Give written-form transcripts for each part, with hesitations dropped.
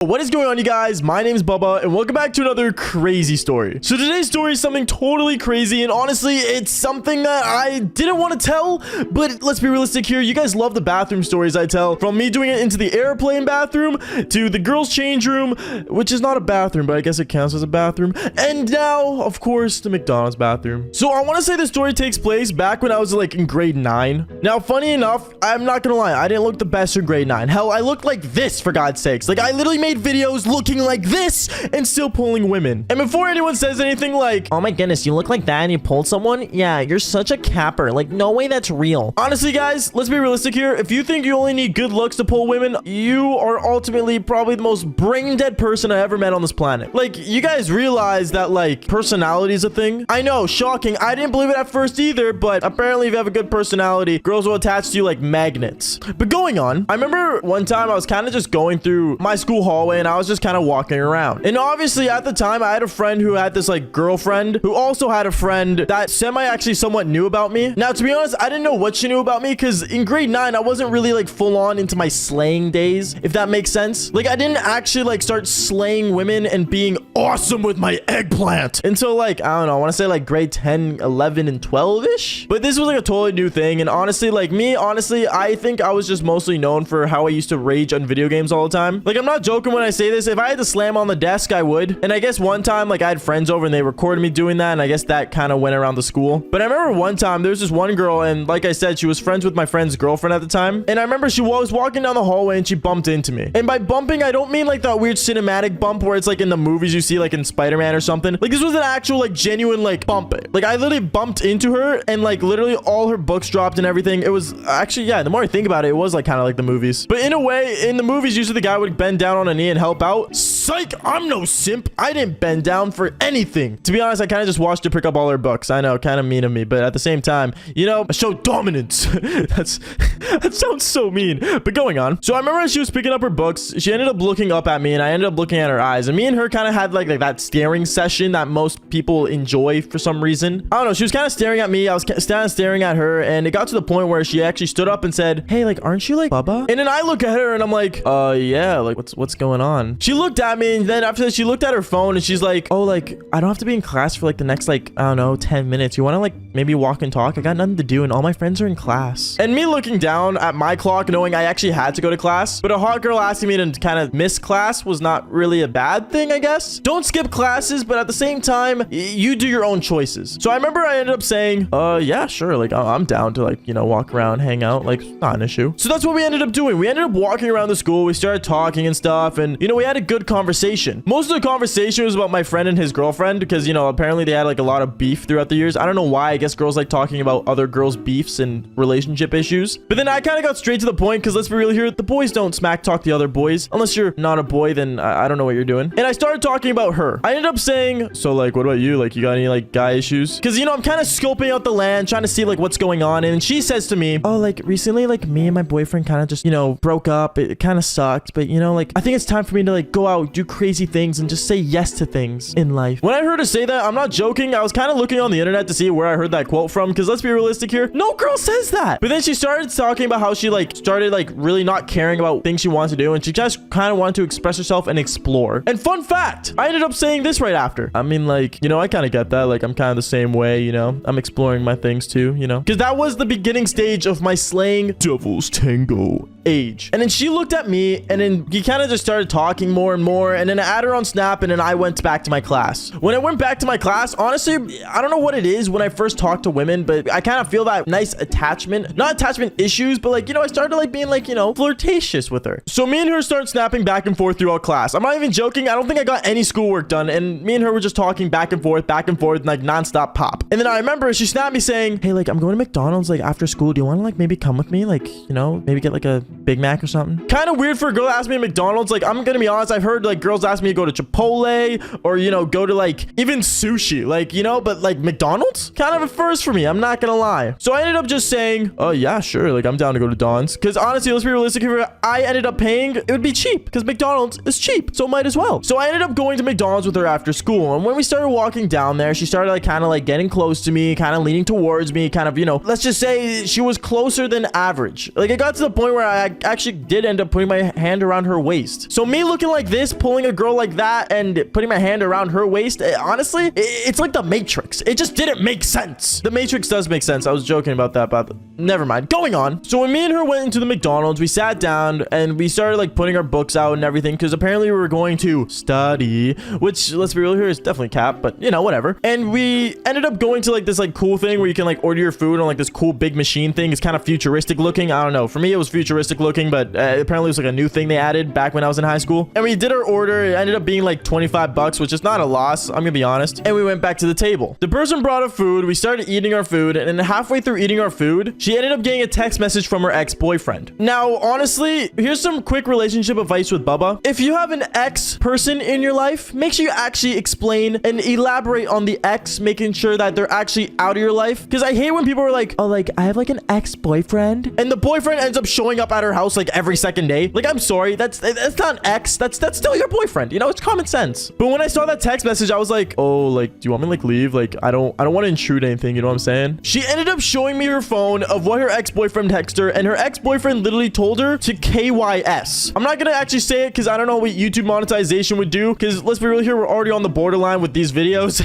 What is going on, you guys? My name is Bubba and welcome back to another crazy story. So today's story is something totally crazy, and honestly it's something that I didn't want to tell, but let's be realistic here. You guys love the bathroom stories I tell, from me doing it into the airplane bathroom to the girls change room, which is not a bathroom but I guess it counts as a bathroom, and now of course the McDonald's bathroom. So I want to say the story takes place back when I was like in grade 9. Now funny enough, I'm not gonna lie, I didn't look the best in grade 9. Hell, I looked like this, for God's sakes. Like, I literally made videos looking like this and still pulling women. And before anyone says anything like, oh my goodness, you look like that and you pulled someone? Yeah, you're such a capper. Like, no way that's real. Honestly, guys, let's be realistic here. If you think you only need good looks to pull women, you are ultimately probably the most brain dead person I ever met on this planet. Like, you guys realize that, like, personality is a thing? I know, shocking. I didn't believe it at first either, but apparently if you have a good personality, girls will attach to you like magnets. But going on, I remember one time I was kind of just going through my school hallway and I was just kind of walking around. And obviously at the time I had a friend who had this like girlfriend who also had a friend that actually somewhat knew about me. Now, to be honest, I didn't know what she knew about me because in grade 9 I wasn't really like full on into my slaying days, if that makes sense. Like, I didn't actually like start slaying women and being awesome with my eggplant until like, I don't know, I want to say like grade 10, 11, and 12-ish. But this was like a totally new thing. And honestly, like me, I think I was just mostly known for how I used to rage on video games all the time. Like, I'm not joking when I say this. If I had to slam on the desk, I would. And I guess one time, like, I had friends over and they recorded me doing that, and I guess that kind of went around the school. But I remember one time there was this one girl, and like I said, she was friends with my friend's girlfriend at the time. And I remember she was walking down the hallway and she bumped into me. And by bumping, I don't mean like that weird cinematic bump where it's like in the movies you see like in Spider-Man or something. Like, this was an actual like genuine like bump. Like, I literally bumped into her and like literally all her books dropped and everything. It was actually, yeah, the more I think about it, it was like kind of like the movies. But in a way, in the movies, usually the guy would bend down on a knee and help out. Psych, I'm no simp. I didn't bend down for anything. To be honest, I kind of just watched her pick up all her books. I know, kind of mean of me, but at the same time, you know, I show dominance. That sounds so mean. But going on. So I remember as she was picking up her books, she ended up looking up at me and I ended up looking at her eyes. And me and her kind of had like that staring session that most people enjoy for some reason. I don't know. She was kind of staring at me. I was kind of staring at her, and it got to the point where she actually stood up and said, hey, like, aren't you like Bubba? And then I look at her and I'm like, yeah, like what's going on? She looked at me, and then after that she looked at her phone and she's like, oh, like, I don't have to be in class for like the next like, I don't know, 10 minutes. You want to like maybe walk and talk? I got nothing to do and all my friends are in class. And me looking down at my clock, knowing I actually had to go to class, but a hot girl asking me to kind of miss class was not really a bad thing, I guess. Don't skip classes, but at the same time, you do your own choices. So I remember I ended up saying, yeah, sure, like I'm down to like, you know, walk around, hang out, like not an issue. So that's what we ended up doing. We ended up walking around the school. We started talking and stuff, and you know, we had a good conversation. Most of the conversation was about my friend and his girlfriend because, you know, apparently they had like a lot of beef throughout the years. I don't know why. I guess girls like talking about other girls' beefs and relationship issues. But then I kind of got straight to the point because let's be real here, the boys don't smack talk the other boys. Unless you're not a boy, then I don't know what you're doing. And I started talking about her. I ended up saying, so like, what about you? Like, you got any like guy issues? Because, you know, I'm kind of scoping out the land, trying to see like what's going on. And she says to me, oh, like recently, like me and my boyfriend kind of just, you know, broke up. It kind of sucked, but you know, like I think it's time for me to like go out, do crazy things, and just say yes to things in life. When I heard her say that, I'm not joking, I was kind of looking on the internet to see where I heard that quote from, because let's be realistic here, no girl says that. But then she started talking about how she like started like really not caring about things she wants to do, and she just kind of wanted to express herself and explore. And fun fact, I ended up saying this right after. I mean, like, you know, I kind of get that. Like, I'm kind of the same way, you know, I'm exploring my things too, you know, because that was the beginning stage of my slaying Devil's Tango age. And then she looked at me, and then he kind of just started talking more and more, and then I added her on Snap, and then I went back to my class. When I went back to my class, honestly, I don't know what it is when I first talk to women, but I kind of feel that nice attachment, not attachment issues, but like, you know, I started like being like, you know, flirtatious with her. So me and her started snapping back and forth throughout class. I'm not even joking. I don't think I got any schoolwork done, and me and her were just talking back and forth, like nonstop pop. And then I remember she snapped me saying, hey, like, I'm going to McDonald's like after school. Do you want to like maybe come with me? Like, you know, maybe get like a Big Mac or something. Kind of weird for a girl to ask me at McDonald's. Like, I'm gonna be honest, I've heard like girls ask me to go to Chipotle or, you know, go to like even sushi, like, you know, but like McDonald's kind of a first for me. I'm not gonna lie. So I ended up just saying, oh yeah, sure. Like I'm down to go to Don's. Cause honestly, let's be realistic. If I ended up paying, it would be cheap because McDonald's is cheap. So might as well. So I ended up going to McDonald's with her after school. And when we started walking down there, she started like kind of like getting close to me, kind of leaning towards me, kind of, you know, let's just say she was closer than average. Like it got to the point where I actually did end up putting my hand around her waist. So me looking like this, pulling a girl like that and putting my hand around her waist, honestly, it's like the Matrix. It just didn't make sense. The Matrix does make sense. I was joking about that, but never mind. Going on. So when me and her went into the McDonald's, we sat down and we started like putting our books out and everything because apparently we were going to study, which let's be real here is definitely cap, but you know, whatever. And we ended up going to like this like cool thing where you can like order your food on like this cool big machine thing. It's kind of futuristic looking. I don't know. For me, it was futuristic looking, but apparently it was like a new thing they added back when I was in high school. And we did our order. It ended up being like 25 bucks, which is not a loss. I'm gonna be honest. And we went back to the table. The person brought us food. We started eating our food. And then halfway through eating our food, she ended up getting a text message from her ex-boyfriend. Now, honestly, here's some quick relationship advice with Bubba. If you have an ex person in your life, make sure you actually explain and elaborate on the ex, making sure that they're actually out of your life. Because I hate when people are like, oh, like, I have like an ex-boyfriend. And the boyfriend ends up showing up at her house like every second day. Like, I'm sorry. That's not an ex. That's still your boyfriend. You know, it's common sense. But when I saw that text message, I was like, oh, like, do you want me to like leave? Like, I don't want to intrude anything. You know what I'm saying? She ended up showing me her phone of what her ex-boyfriend texted her, and her ex-boyfriend literally told her to KYS. I'm not gonna actually say it because I don't know what YouTube monetization would do, because let's be real here, we're already on the borderline with these videos.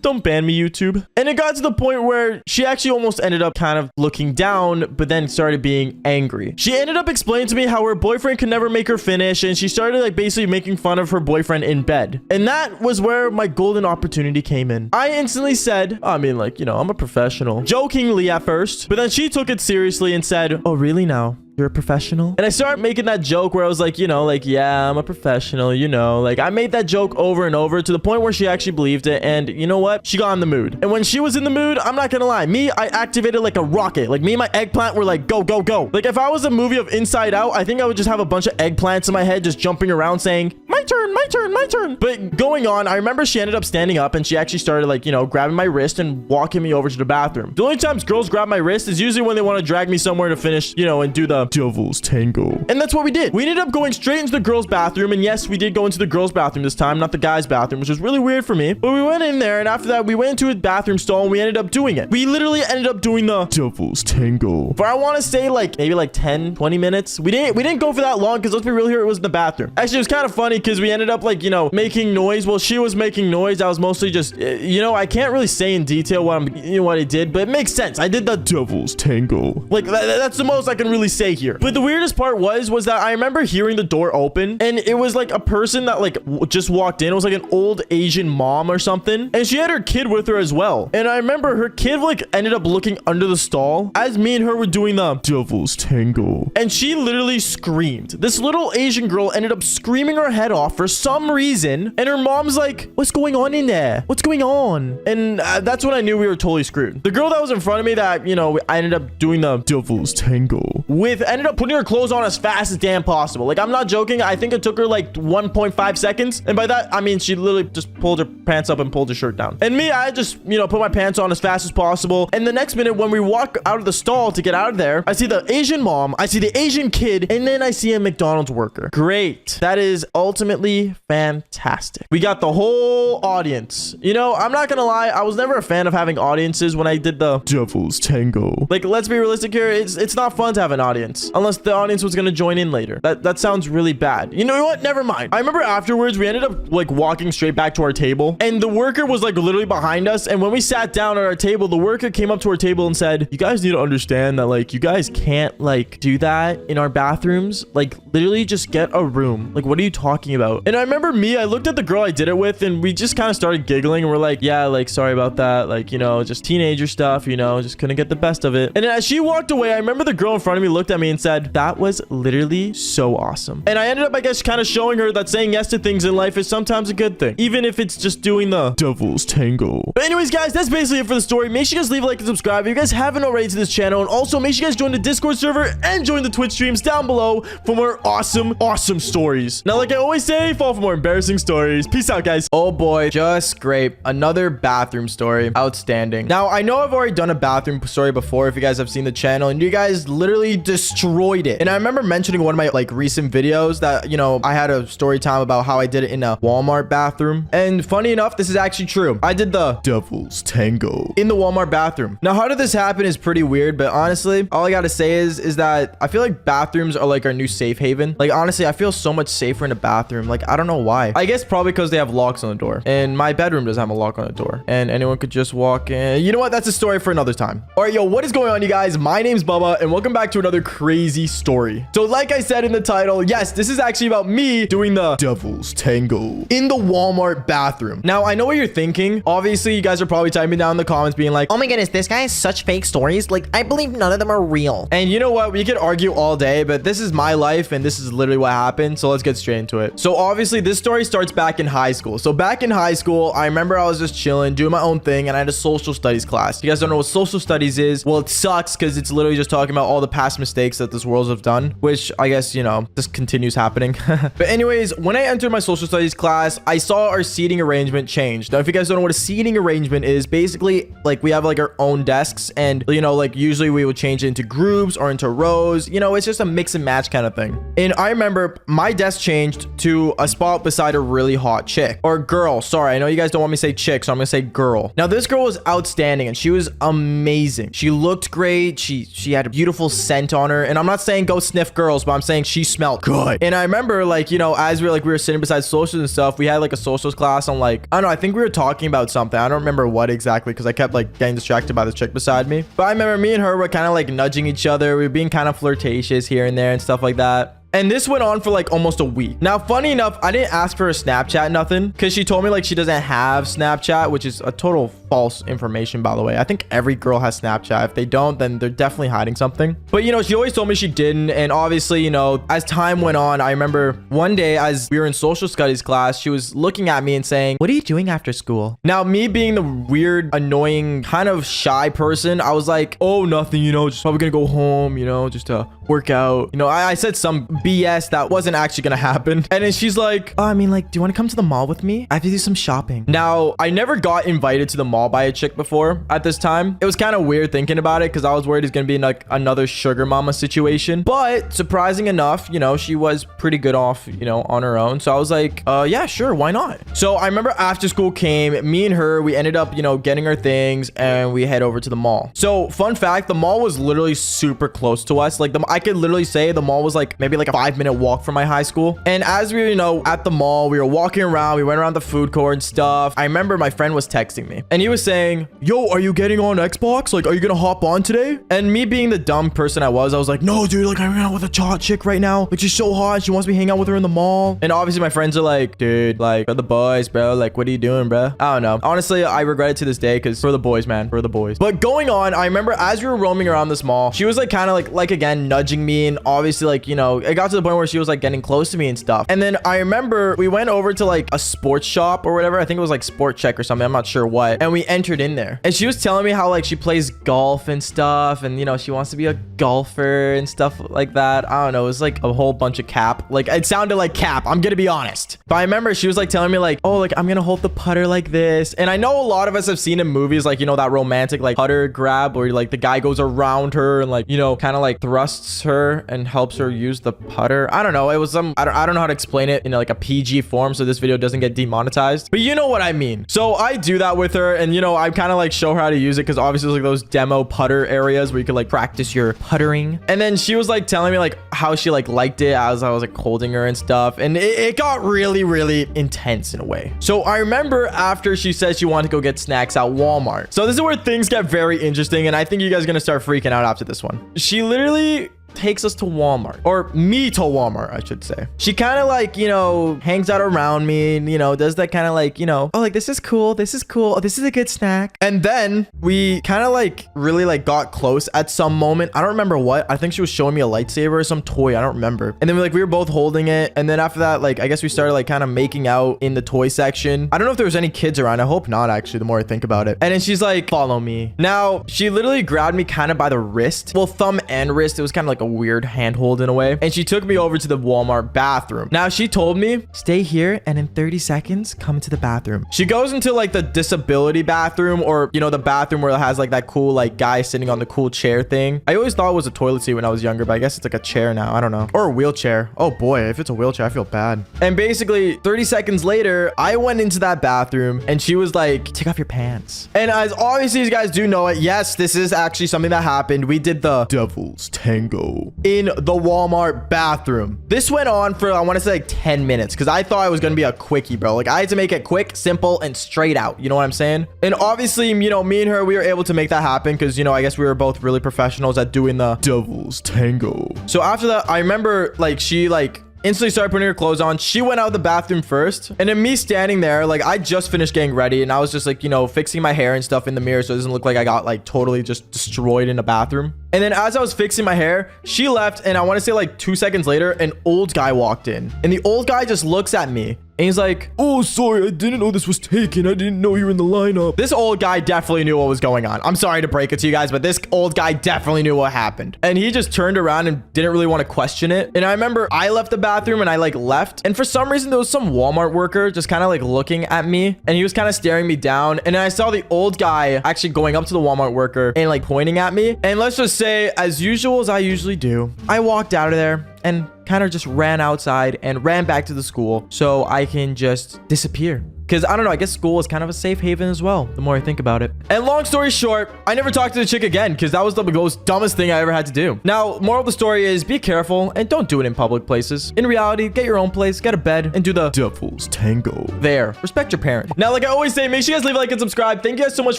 Don't ban me, YouTube. And it got to the point where she actually almost ended up kind of looking down, but then started being angry. She ended up explaining to me how her boyfriend could never make her finish, and she started like basically making fun of her boyfriend in bed. And that was where my golden opportunity came in. I instantly said, I mean, like, you know, I'm a professional. Jokingly at first, but then she took it seriously and said, oh, really now? You're a professional? And I started making that joke where I was like, you know, like, yeah, I'm a professional, you know, like I made that joke over and over to the point where she actually believed it. And you know what? She got in the mood. And when she was in the mood, I'm not gonna lie, me, I activated like a rocket. Like me and my eggplant were like, go, go, go. Like if I was a movie of Inside Out, I think I would just have a bunch of eggplants in my head just jumping around saying, my turn, my turn, my turn. But going on, I remember she ended up standing up and she actually started like, you know, grabbing my wrist and walking me over to the bathroom. The only times girls grab my wrist is usually when they want to drag me somewhere to finish, you know, and do the Devil's Tango. And that's what we did. We ended up going straight into the girls' bathroom. And yes, we did go into the girls' bathroom this time, not the guys' bathroom, which was really weird for me. But we went in there, and after that, we went into a bathroom stall and we ended up doing it. We literally ended up doing the Devil's Tango for, I want to say, like maybe like 10, 20 minutes. We didn't go for that long because let's be real here, it was in the bathroom. Actually, it was kind of funny because we ended up like, you know, making noise. Well, she was making noise. I was mostly just, you know, I can't really say in detail what I did, but it makes sense. I did the Devil's Tango. Like that's the most I can really say here. But the weirdest part was that I remember hearing the door open, and it was like a person that like just walked in. It was like an old Asian mom or something, and she had her kid with her as well. And I remember her kid like ended up looking under the stall as me and her were doing the Devil's Tango, and she literally screamed. This little Asian girl ended up screaming her head off for some reason, and her mom's like, what's going on in there? What's going on? And that's when I knew we were totally screwed. The girl that was in front of me that, you know, I ended up doing the Devil's Tango with, ended up putting her clothes on as fast as damn possible. Like, I'm not joking. I think it took her like 1.5 seconds. And by that, I mean, she literally just pulled her pants up and pulled her shirt down. And me, I just, you know, put my pants on as fast as possible. And the next minute, when we walk out of the stall to get out of there, I see the Asian mom, I see the Asian kid, and then I see a McDonald's worker. Great. That is ultimately fantastic. We got the whole audience. You know, I'm not gonna lie, I was never a fan of having audiences when I did the Devil's Tango. Like, let's be realistic here. It's not fun to have an audience unless the audience was gonna join in later. That sounds really bad. You know what? Never mind. I remember afterwards, we ended up like walking straight back to our table, and the worker was like literally behind us. And when we sat down at our table, the worker came up to our table and said, you guys need to understand that like you guys can't like do that in our bathrooms. Like literally just get a room. Like, what are you talking about? And I remember I looked at the girl I did it with, and we just kind of started giggling, and we're like, yeah, like, sorry about that. Like, you know, just teenager stuff, you know, just couldn't get the best of it. And then as she walked away, I remember the girl in front of me looked at me and said, that was literally so awesome. And I ended up, I guess, kind of showing her that saying yes to things in life is sometimes a good thing, even if it's just doing the devil's tango. But anyways, guys, that's basically it for the story. Make sure you guys leave a like and subscribe if you guys haven't already to this channel. And also, make sure you guys join the Discord server and join the Twitch streams down below for more awesome stories. Now, like I always say, fall for more embarrassing stories. Peace out, guys. Oh boy, just great. Another bathroom story. Outstanding. Now, I know I've already done a bathroom story before if you guys have seen the channel, and you guys literally destroyed it. And I remember mentioning in one of my like recent videos that, you know, I had a story time about how I did it in a Walmart bathroom. And funny enough, this is actually true. I did the devil's tango in the Walmart bathroom. Now, how did this happen is pretty weird, but honestly, all I gotta say is that I feel like bathrooms are like our new safe haven. Like, honestly, I feel so much safer in a bathroom. Like, I don't know why. I guess probably because they have locks on the door, and my bedroom doesn't have a lock on the door, and anyone could just walk in. You know what? That's a story for another time. All right, yo, what is going on, you guys? My name's Bubba, and welcome back to another crazy story. So like I said in the title, yes, this is actually about me doing the devil's tango in the Walmart bathroom. Now, I know what you're thinking. Obviously, you guys are probably typing down in the comments being like, Oh my goodness, this guy has such fake stories. Like, I believe none of them are real. and you know what? We could argue all day, but this is my life, and this is literally what happened. So let's get straight into it. So obviously, this story starts back in high school. So back in high school, I remember I was just chilling, doing my own thing, and I had a social studies class. You guys don't know what social studies is? Well, it sucks because it's literally just talking about all the past mistakes that this world have done, which I guess, you know, just continues happening. But anyways, when I entered my social studies class, I saw our seating arrangement change. Now, if you guys don't know what a seating arrangement is, basically, like, we have like our own desks, and, you know, like, usually we would change it into groups or into rows. You know, it's just a mix and match kind of thing. And I remember my desk changed to a spot beside a really hot chick, or girl. Sorry, I know you guys don't want me to say chick, so I'm gonna say girl. Now, this girl was outstanding, and she was amazing. She looked great. She had a beautiful scent on her, and I'm not saying go sniff girls, but I'm saying she smelled good. And I remember, like, you know, as we were sitting beside socials and stuff, we had like a socials class on, like, I don't know, I think we were talking about something. I don't remember what exactly, because I kept like getting distracted by the chick beside me. But I remember me and her were kind of like nudging each other. We were being kind of flirtatious here and there and stuff like that. And this went on for like almost a week. Now, funny enough, I didn't ask for a Snapchat, nothing, because she told me like she doesn't have Snapchat, which is a total false information, by the way. I think every girl has Snapchat. If they don't, then they're definitely hiding something. But, you know, she always told me she didn't. And obviously, you know, as time went on, I remember one day as we were in social studies class, she was looking at me and saying, "What are you doing after school?" Now, me being the weird, annoying, kind of shy person, I was like, "Oh, nothing, you know, just probably gonna go home, you know, just to work out." You know, I said some BS that wasn't actually gonna happen. And then she's like, "Oh, I mean, like, do you want to come to the mall with me? I have to do some shopping." Now, I never got invited to the mall by a chick before at this time. It was kind of weird thinking about it, because I was worried it's gonna be like another sugar mama situation. But surprising enough, you know, she was pretty good off, you know, on her own. So I was like, yeah, sure, why not? So I remember after school came, me and her, we ended up, you know, getting our things, and we head over to the mall. So fun fact, the mall was literally super close to us. Like, I could literally say the mall was like maybe like a 5-minute walk from my high school. And as we were, you know, at the mall, we were walking around, we went around the food court and stuff. I remember my friend was texting me, and he was saying, "Yo, are you getting on Xbox? Like, are you gonna hop on today?" And me being the dumb person I was like, "No, dude, like, I'm hanging out with a hot chick right now. Like, she's so hot. She wants me to hang out with her in the mall." And obviously my friends are like, "Dude, like, for the boys, bro. Like, what are you doing, bro?" I don't know. Honestly, I regret it to this day, because for the boys, man, for the boys. But going on, I remember as we were roaming around this mall, she was like kind of like again, nudging me, and obviously, like, you know, it got to the point where she was like getting close to me and stuff. And then I remember we went over to like a sports shop or whatever. I think it was like Sport Check or something. I'm not sure what. And we entered in there, and she was telling me how like she plays golf and stuff, and, you know, she wants to be a golfer and stuff like that. I don't know. It was like a whole bunch of cap. Like, it sounded like cap, I'm gonna be honest. But I remember she was like telling me like, "Oh, like, I'm gonna hold the putter like this." And I know a lot of us have seen in movies, like, you know, that romantic like putter grab where like the guy goes around her and, like, you know, kind of like thrusts her and helps her use the putter. I don't know. It was some, I don't know how to explain it in like a PG form so this video doesn't get demonetized, but you know what I mean. So I do that with her, and, you know, I kind of like show her how to use it, because obviously there's like those demo putter areas where you could like practice your puttering. And then she was like telling me like how she like liked it as I was like holding her and stuff, and it got really, really intense in a way. So I remember after she said she wanted to go get snacks at Walmart. So this is where things get very interesting, and I think you guys are gonna start freaking out after this one. She literally takes us to Walmart, or me to Walmart, I should say. She kind of like, you know, hangs out around me and, you know, does that kind of like, you know, oh, like, this is cool. This is cool. Oh, this is a good snack. And then we kind of like really like got close at some moment. I don't remember what. I think she was showing me a lightsaber or some toy. I don't remember. And then we were both holding it. And then after that, like, I guess we started like kind of making out in the toy section. I don't know if there was any kids around. I hope not, actually, the more I think about it. And then she's like, follow me. Now, she literally grabbed me kind of by the wrist. Well, thumb and wrist. It was kind of like a weird handhold in a way. And she took me over to the Walmart bathroom. Now, she told me, stay here and in 30 seconds, come into the bathroom. She goes into like the disability bathroom, or, you know, the bathroom where it has like that cool like guy sitting on the cool chair thing. I always thought it was a toilet seat when I was younger, but I guess it's like a chair now. I don't know. Or a wheelchair. Oh boy, if it's a wheelchair, I feel bad. And basically 30 seconds later, I went into that bathroom and she was like, take off your pants. And as obviously you guys do know it, yes, this is actually something that happened. We did the Devil's Tango in the Walmart bathroom. This went on for, I want to say like 10 minutes because I thought it was going to be a quickie, bro. Like I had to make it quick, simple, and straight out. You know what I'm saying? And obviously, you know, me and her, we were able to make that happen because, you know, I guess we were both really professionals at doing the Devil's Tango. So after that, I remember like she like instantly started putting her clothes on. She went out of the bathroom first. And then me standing there, like I just finished getting ready and I was just like, you know, fixing my hair and stuff in the mirror so it doesn't look like I got like totally just destroyed in a bathroom. And then as I was fixing my hair, she left. And I want to say like 2 seconds later, an old guy walked in. And the old guy just looks at me. And he's like, oh, sorry, I didn't know this was taken. I didn't know you were in the lineup. This old guy definitely knew what was going on. I'm sorry to break it to you guys, but this old guy definitely knew what happened. And he just turned around and didn't really want to question it. And I remember I left the bathroom and I like left. And for some reason, there was some Walmart worker just kind of like looking at me. And he was kind of staring me down. And then I saw the old guy actually going up to the Walmart worker and like pointing at me. And let's just say, as usual as I usually do, I walked out of there and kind of just ran outside and ran back to the school so I can just disappear. Because, I don't know, I guess school is kind of a safe haven as well, the more I think about it. And long story short, I never talked to the chick again because that was the most dumbest thing I ever had to do. Now, moral of the story is be careful and don't do it in public places. In reality, get your own place, get a bed, and do the Devil's Tango. There. Respect your parent. Now, like I always say, make sure you guys leave a like and subscribe. Thank you guys so much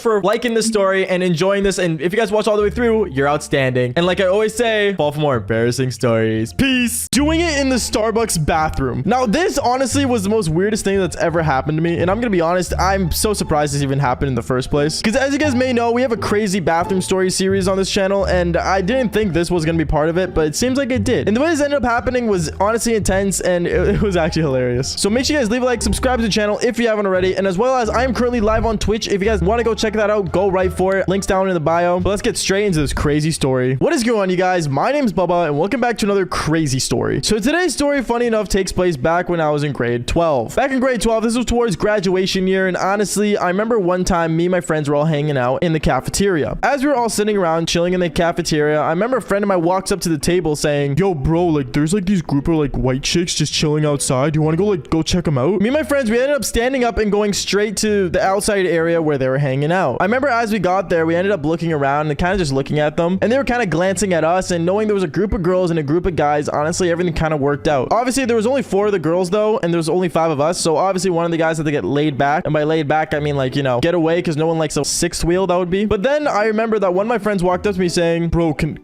for liking this story and enjoying this. And if you guys watch all the way through, you're outstanding. And like I always say, fall for more embarrassing stories. Peace. Doing it in the Starbucks bathroom. Now, this honestly was the most weirdest thing that's ever happened to me. And I'm gonna be honest, I'm so surprised this even happened in the first place. Because as you guys may know, we have a crazy bathroom story series on this channel. And I didn't think this was gonna be part of it, but it seems like it did. And the way this ended up happening was honestly intense. And it was actually hilarious. So make sure you guys leave a like, subscribe to the channel if you haven't already. And as well as I am currently live on Twitch. If you guys want to go check that out, go right for it. Links down in the bio. But let's get straight into this crazy story. What is going on, you guys? My name's Bubba and welcome back to another crazy story. So today's story, funny enough, takes place back when I was in grade 12. Back in grade 12, this was towards graduation year, and honestly, I remember one time me and my friends were all hanging out in the cafeteria. As we were all sitting around chilling in the cafeteria, I remember a friend of mine walks up to the table saying, yo bro, like there's like these group of like white chicks just chilling outside. Do you want to go check them out? Me and my friends, we ended up standing up and going straight to the outside area where they were hanging out. I remember as we got there, we ended up looking around and kind of just looking at them, and they were kind of glancing at us, and knowing there was a group of girls and a group of guys, honestly everything kind of worked out. Obviously there was only 4 of the girls though, and there was only 5 of us, so obviously one of the guys had to get laid back. And by laid back, I mean like, you know, get away, because no one likes a 6th wheel, that would be. But then I remember that one of my friends walked up to me saying, bro, can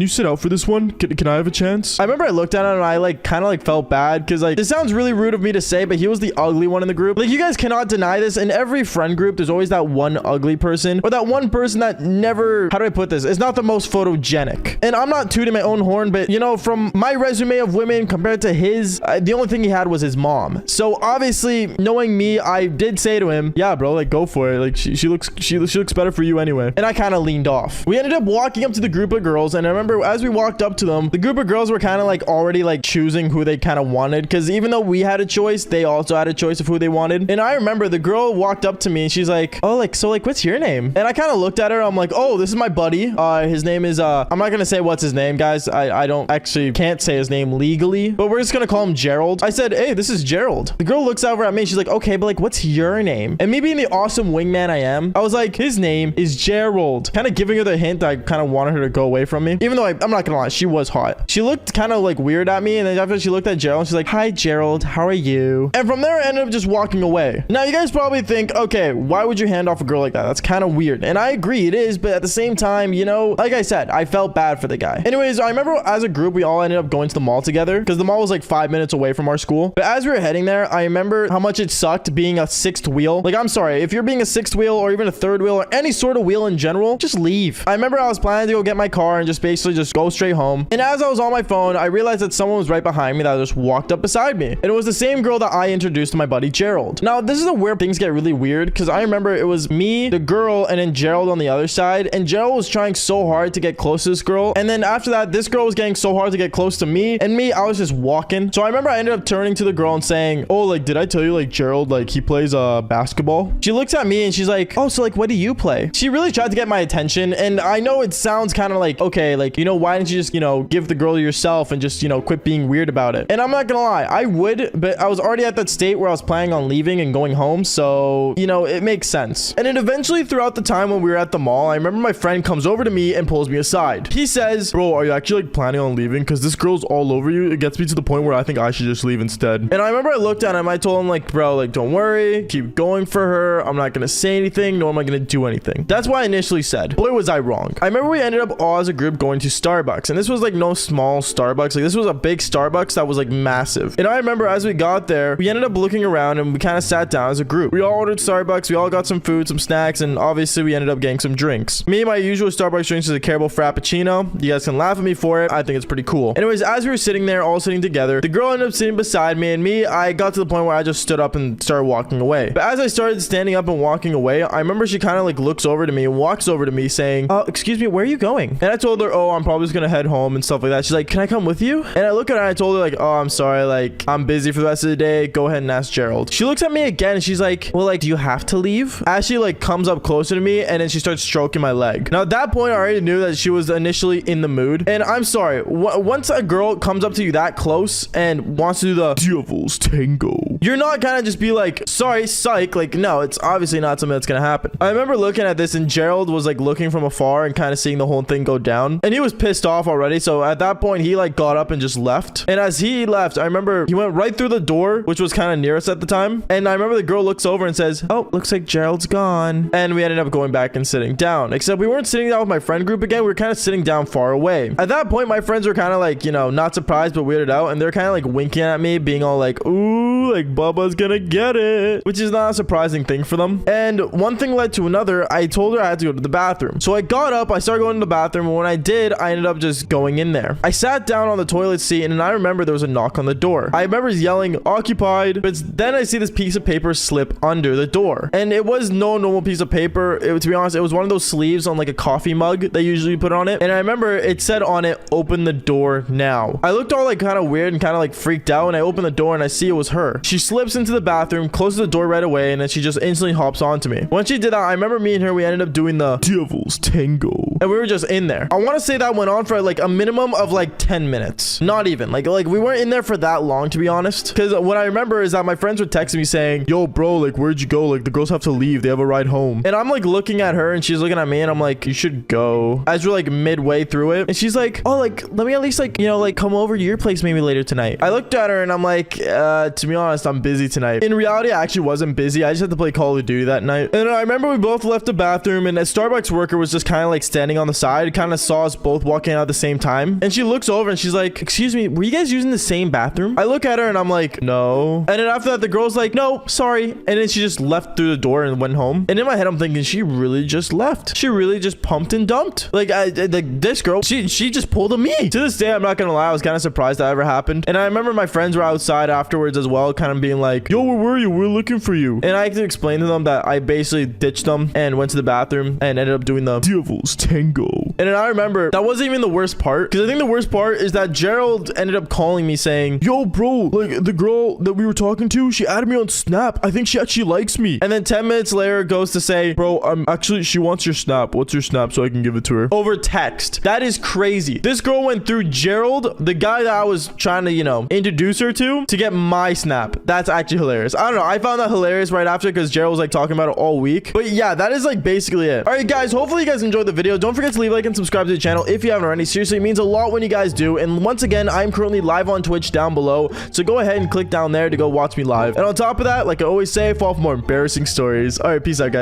you sit out for this one? Can I have a chance? I remember I looked at him and I like kind of like felt bad because like this sounds really rude of me to say, but he was the ugly one in the group. Like you guys cannot deny this. In every friend group, there's always that one ugly person, or that one person that never, how do I put this? It's not the most photogenic. And I'm not tooting my own horn, but you know, from my resume of women compared to his, the only thing he had was his mom. So obviously knowing me, I did say to him, yeah bro, like go for it, like she looks better for you anyway. And I kind of leaned off. We ended up walking up to the group of girls, and I remember as we walked up to them, the group of girls were kind of like already like choosing who they kind of wanted, because even though we had a choice, they also had a choice of who they wanted. And I remember the girl walked up to me and she's like, oh, like so like what's your name? And I kind of looked at her. I'm like, oh, this is my buddy, his name is I'm not gonna say what's his name, guys. I don't actually can't say his name legally, but we're just gonna call him Gerald. I said, hey, this is Gerald. The girl looks over at me, she's like, okay, but but like, what's your name? And me being the awesome wingman I am, I was like, his name is Gerald. Kind of giving her the hint that I kind of wanted her to go away from me. Even though I'm not gonna lie, she was hot. She looked kind of like weird at me. And then after she looked at Gerald, she's like, hi, Gerald. How are you? And from there, I ended up just walking away. Now, you guys probably think, okay, why would you hand off a girl like that? That's kind of weird. And I agree, it is. But at the same time, you know, like I said, I felt bad for the guy. Anyways, I remember as a group, we all ended up going to the mall together because the mall was like 5 minutes away from our school. But as we were heading there, I remember how much it sucked being a sixth wheel. Like, I'm sorry, if you're being a sixth wheel or even a third wheel or any sort of wheel in general, just leave. I remember I was planning to go get my car and just basically just go straight home. And as I was on my phone, I realized that someone was right behind me that just walked up beside me. And it was the same girl that I introduced to my buddy Gerald. Now, this is where things get really weird because I remember it was me, the girl, and then Gerald on the other side. And Gerald was trying so hard to get close to this girl. And then after that, this girl was getting so hard to get close to me. And me, I was just walking. So I remember I ended up turning to the girl and saying, oh, like, did I tell you, like, Gerald, like, he plays basketball? She looks at me and she's like, oh, so, like, what do you play? She really tried to get my attention. And I know it sounds kind of like, okay, like, you know, why didn't you just, you know, give the girl yourself and just, you know, quit being weird about it? And I'm not gonna lie, I would, but I was already at that state where I was planning on leaving and going home. So, you know, it makes sense. And then eventually throughout the time when we were at the mall, I remember my friend comes over to me and pulls me aside. He says, bro, are you actually like planning on leaving? Because this girl's all over you. It gets me to the point where I think I should just leave instead. And I remember I looked at him. I told him like, bro, like, don't worry. Keep going for her. I'm not going to say anything. Nor am I going to do anything. That's why I initially said, boy, was I wrong. I remember we ended up all as a group going to Starbucks. And this was like no small Starbucks. Like this was a big Starbucks that was like massive. And I remember as we got there, we ended up looking around and we kind of sat down as a group. We all ordered Starbucks. We all got some food, some snacks, and obviously we ended up getting some drinks. Me, my usual Starbucks drinks is a caramel frappuccino. You guys can laugh at me for it. I think it's pretty cool. Anyways, as we were sitting there, all sitting together, the girl ended up sitting beside me, and me, I got to the point where I just stood up and started walking away. But as I started standing up and walking away, I remember she kind of like looks over to me and walks over to me saying, excuse me, where are you going? And I told her, oh, I'm probably just gonna head home and stuff like that. She's like, can I come with you? And I look at her and I told her like, oh, I'm sorry, like, I'm busy for the rest of the day. Go ahead and ask Gerald. She looks at me again and she's like, well, like, do you have to leave? As she like comes up closer to me and then she starts stroking my leg. Now at that point, I already knew that she was initially in the mood. And I'm sorry, once a girl comes up to you that close and wants to do the devil's tango, you're not gonna just be like, sorry, psych. Like, no, it's obviously not something that's gonna happen. I remember looking at this and Gerald was like looking from afar and kind of seeing the whole thing go down. And he was pissed off already. So at that point, he like got up and just left. And as he left, I remember he went right through the door, which was kind of near us at the time. And I remember the girl looks over and says, oh, looks like Gerald's gone. And we ended up going back and sitting down. Except we weren't sitting down with my friend group again. We were kind of sitting down far away. At that point, my friends were kind of like, you know, not surprised, but weirded out. And they're kind of like winking at me, being all like, ooh, like Bubba's gonna get it. Which is not a surprising thing for them. And one thing led to another. I told her I had to go to the bathroom. So I got up, I started going to the bathroom. And when I did, I ended up just going in there. I sat down on the toilet seat and I remember there was a knock on the door. I remember yelling, occupied. But then I see this piece of paper slip under the door. And it was no normal piece of paper. To be honest, it was one of those sleeves on like a coffee mug they usually put on it. And I remember it said on it, open the door now. I looked all like kind of weird and kind of like freaked out. And I opened the door and I see it was her. She slips into the bathroom, closes the door right away. And then she just instantly hops onto me. Once she did that, I remember me and her, we ended up doing the devil's tango. And we were just in there. I want to say that went on for like a minimum of like 10 minutes. Not even. Like we weren't in there for that long, to be honest. Because what I remember is that my friends would text me saying, yo, bro, like, where'd you go? Like, the girls have to leave. They have a ride home. And I'm like looking at her and she's looking at me and I'm like, you should go. As we're like midway through it. And she's like, oh, like, let me at least like, you know, like come over to your place maybe later tonight. I looked at her and I'm like, to be honest, I'm busy tonight. In reality, I actually wasn't busy. I just had to play Call of Duty that night. And I remember we both left the bathroom and a Starbucks worker was just kind of like standing on the side, kind of saw us both walking out at the same time. And she looks over and she's like, excuse me, were you guys using the same bathroom? I look at her and I'm like, no. And then after that, the girl's like, no, sorry. And then she just left through the door and went home. And in my head, I'm thinking, she really just left. She really just pumped and dumped. Like, this girl, she just pulled a me. To this day, I'm not gonna lie, I was kind of surprised that ever happened. And I remember my friends were outside afterwards as well, kind of being like, yo, where were you? We're looking for you. And I had to explain to them that I basically ditched them and went to the bathroom and ended up doing the devil's tango. Tango. And then I remember that wasn't even the worst part, because I think the worst part is that Gerald ended up calling me saying, yo, bro, like the girl that we were talking to, she added me on Snap. I think she actually likes me. And then 10 minutes later goes to say, bro, actually, she wants your Snap. What's your Snap so I can give it to her? Over text. That is crazy. This girl went through Gerald, the guy that I was trying to, you know, introduce her to get my Snap. That's actually hilarious. I don't know. I found that hilarious right after because Gerald was like talking about it all week. But yeah, that is like basically it. All right, guys, hopefully you guys enjoyed the video. Don't forget to leave a like and subscribe to the channel if you haven't already. Seriously, it means a lot when you guys do. And once again, I'm currently live on Twitch down below, so go ahead and click down there to go watch me live. And on top of that, like I always say, follow for more embarrassing stories. All right, peace out, guys.